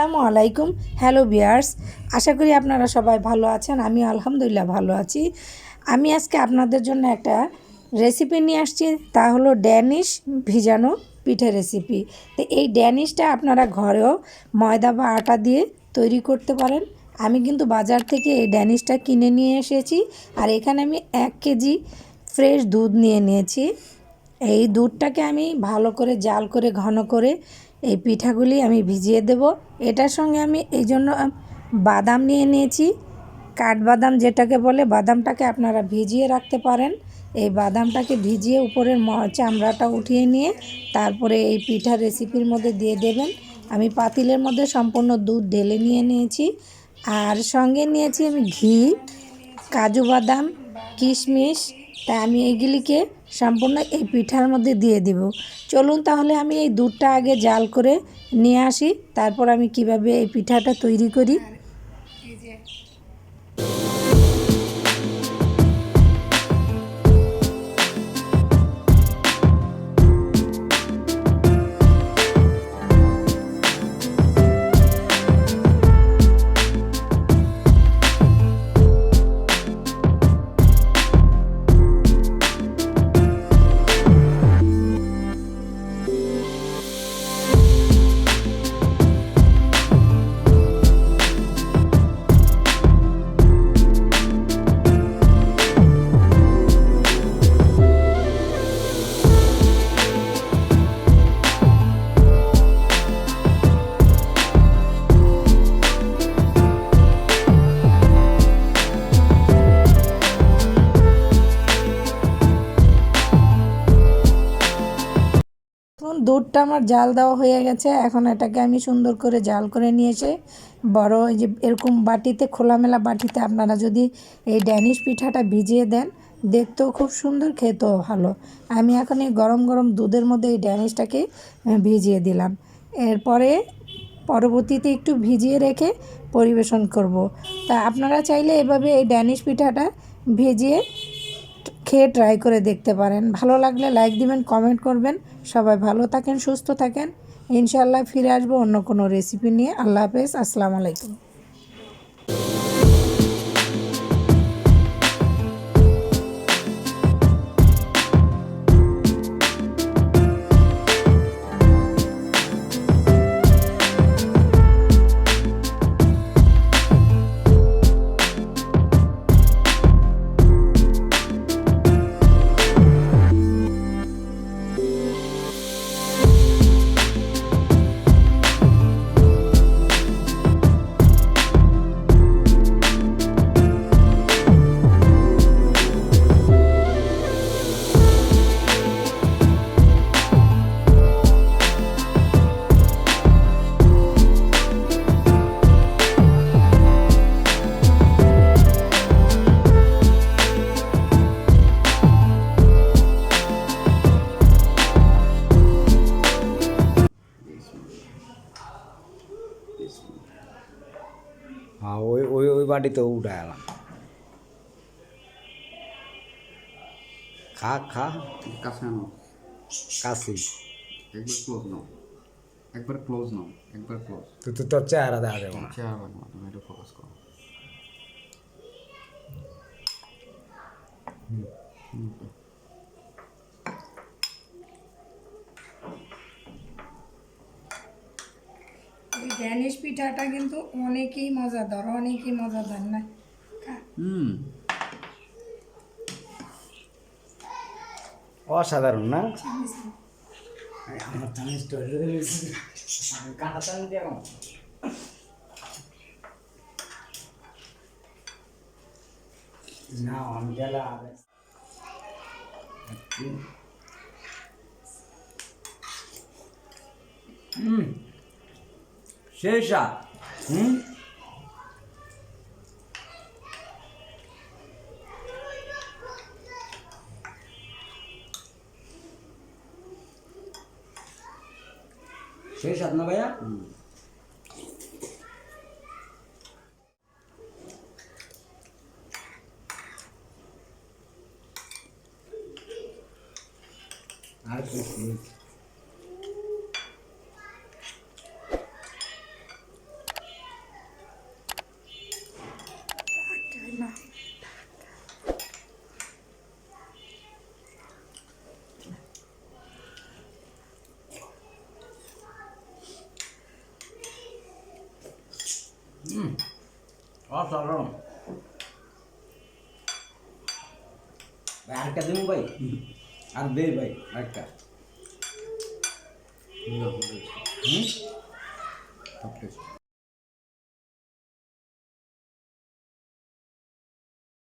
আসসালামু আলাইকুম। Hello viewers, আশা করি আপনারা সবাই ভালো আছেন। আমি আলহামদুলিল্লাহ ভালো আছি। আমি আজকে আপনাদের জন্য একটা রেসিপি নিয়ে আসছি, তা হলো ড্যানিশ ভিজানো পিঠে রেসিপি। তো এই ড্যানিশটা আপনারা ঘরেও ময়দা বা আটা দিয়ে তৈরি করতে পারেন। আমি কিন্তু বাজার থেকে এই ড্যানিশটা কিনে নিয়ে এসেছি, আর এখানে আমি 1 কেজি ফ্রেশ দুধ নিয়ে নিয়েছি। এই দুধটাকে আমি ভালো করে জাল করে ঘন করে এই পিঠাগুলি আমি ভিজিয়ে দেব। এটার সঙ্গে আমি এই জন্য বাদাম নিয়ে নিয়েছি, কাঠবাদাম যেটাকে বলে। বাদামটাকে আপনারা ভিজিয়ে রাখতে পারেন। এই বাদামটাকে ভিজিয়ে উপরের চামড়াটা উঠিয়ে নিয়ে তারপরে এই পিঠা রেসিপির মধ্যে দিয়ে দেবেন। আমি পাতিলের মধ্যে সম্পূর্ণ দুধ ঢেলে নিয়ে নিয়েছি, আর সঙ্গে নিয়েছি আমি ঘি, কাজু বাদাম, কিশমিশ। তা আমি এইগুলিকে সম্পূর্ণ এই পিঠার মধ্যে দিয়ে দিব। চলুন তাহলে আমি এই দুধটা আগে জাল করে নিয়ে আসি, তারপর আমি কিভাবে এই পিঠাটা তৈরি করি। দুধটা আমার জাল দেওয়া হয়ে গেছে। এখন এটাকে আমি সুন্দর করে জাল করে নিয়ে এসে বড় এই যে এরকম বাটিতে, খোলামেলা বাটিতে আপনারা যদি এই ড্যানিশ পিঠাটা ভিজিয়ে দেন, দেখতেও খুব সুন্দর, খেতেও ভালো। আমি এখন এই গরম গরম দুধের মধ্যে এই ড্যানিশটাকে ভিজিয়ে দিলাম। এরপরে পরবর্তীতে একটু ভিজিয়ে রেখে পরিবেশন করব। তা আপনারা চাইলে এভাবে এই ড্যানিশ পিঠাটা ভিজিয়ে খেয়ে ট্রাই করে দেখতে পারেন। ভালো লাগলে লাইক দিবেন, কমেন্ট করবেন। সবাই ভালো থাকেন, সুস্থ থাকেন। ইনশাআল্লাহ ফিরে আসবো অন্য কোনো রেসিপি নিয়ে। আল্লাহ হাফেজ, আসসালামু আলাইকুম। हाँ ওই বাটিতে উঠে এলাম। খা খা কাছে আনো, কাশি একবার ক্লোজ নাও, একবার ক্লোজ নাও, একবার ক্লোজ। তুই তো তোর চেহারা দেখা যাবে না। চেহারা না, তুমি এটা ফোকাস করো। এই ড্যানিশ পিঠাটা কিন্তু অনেকই মজাদার, অনেকই মজাদার না? অসাধারণ না? আমার চামিচ না আমি গেলে সেই স্বাদ। সেই স্বাদ না ভাইয়া? আর কি অসাধারণ ভাই আরেকটা দেবো ভাই আর দে ভাই আরেকটা না, হুম top taste.